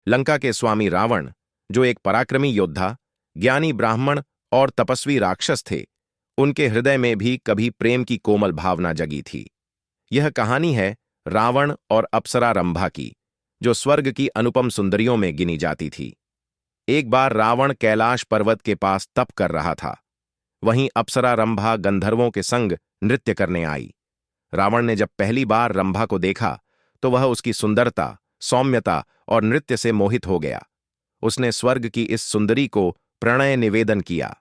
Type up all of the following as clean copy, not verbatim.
लंका के स्वामी रावण, जो एक पराक्रमी योद्धा, ज्ञानी ब्राह्मण और तपस्वी राक्षस थे, उनके हृदय में भी कभी प्रेम की कोमल भावना जगी थी। यह कहानी है रावण और अप्सरा रंभा की, जो स्वर्ग की अनुपम सुंदरियों में गिनी जाती थी। एक बार रावण कैलाश पर्वत के पास तप कर रहा था। वहीं अप्सरा रंभा गंधर्वों के संग नृत्य करने आई। रावण ने जब पहली बार रंभा को देखा तो वह उसकी सुंदरता, सौम्यता और नृत्य से मोहित हो गया। उसने स्वर्ग की इस सुंदरी को प्रणय निवेदन किया।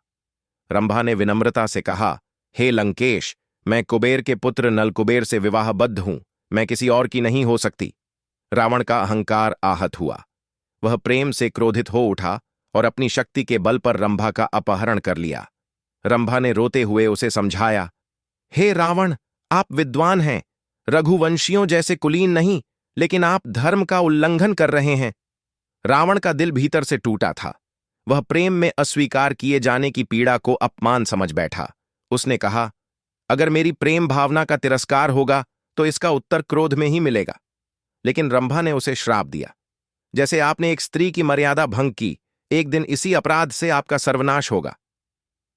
रंभा ने विनम्रता से कहा, हे लंकेश, मैं कुबेर के पुत्र नलकुबेर से विवाहबद्ध हूं, मैं किसी और की नहीं हो सकती। रावण का अहंकार आहत हुआ। वह प्रेम से क्रोधित हो उठा और अपनी शक्ति के बल पर रंभा का अपहरण कर लिया। रंभा ने रोते हुए उसे समझाया, हे रावण, आप विद्वान हैं, रघुवंशियों जैसे कुलीन नहीं, लेकिन आप धर्म का उल्लंघन कर रहे हैं। रावण का दिल भीतर से टूटा था। वह प्रेम में अस्वीकार किए जाने की पीड़ा को अपमान समझ बैठा। उसने कहा, अगर मेरी प्रेम भावना का तिरस्कार होगा तो इसका उत्तर क्रोध में ही मिलेगा। लेकिन रंभा ने उसे श्राप दिया, जैसे आपने एक स्त्री की मर्यादा भंग की, एक दिन इसी अपराध से आपका सर्वनाश होगा।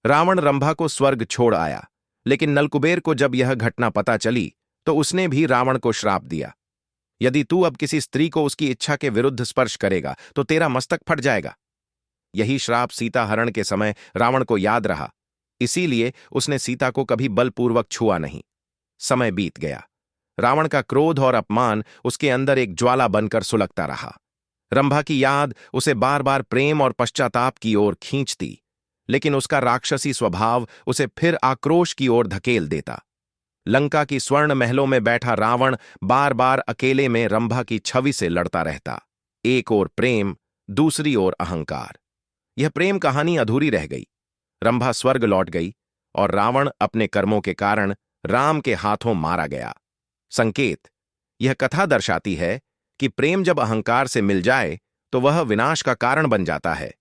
रावण रंभा को स्वर्ग छोड़ आया, लेकिन नलकुबेर को जब यह घटना पता चली तो उसने भी रावण को श्राप दिया, यदि तू अब किसी स्त्री को उसकी इच्छा के विरुद्ध स्पर्श करेगा तो तेरा मस्तक फट जाएगा। यही श्राप सीता हरण के समय रावण को याद रहा, इसीलिए उसने सीता को कभी बलपूर्वक छुआ नहीं। समय बीत गया। रावण का क्रोध और अपमान उसके अंदर एक ज्वाला बनकर सुलगता रहा। रंभा की याद उसे बार बार प्रेम और पश्चाताप की ओर खींचती, लेकिन उसका राक्षसी स्वभाव उसे फिर आक्रोश की ओर धकेल देता। लंका की स्वर्ण महलों में बैठा रावण बार बार अकेले में रंभा की छवि से लड़ता रहता। एक ओर प्रेम, दूसरी ओर अहंकार। यह प्रेम कहानी अधूरी रह गई। रंभा स्वर्ग लौट गई और रावण अपने कर्मों के कारण राम के हाथों मारा गया। संकेत: यह कथा दर्शाती है कि प्रेम जब अहंकार से मिल जाए तो वह विनाश का कारण बन जाता है।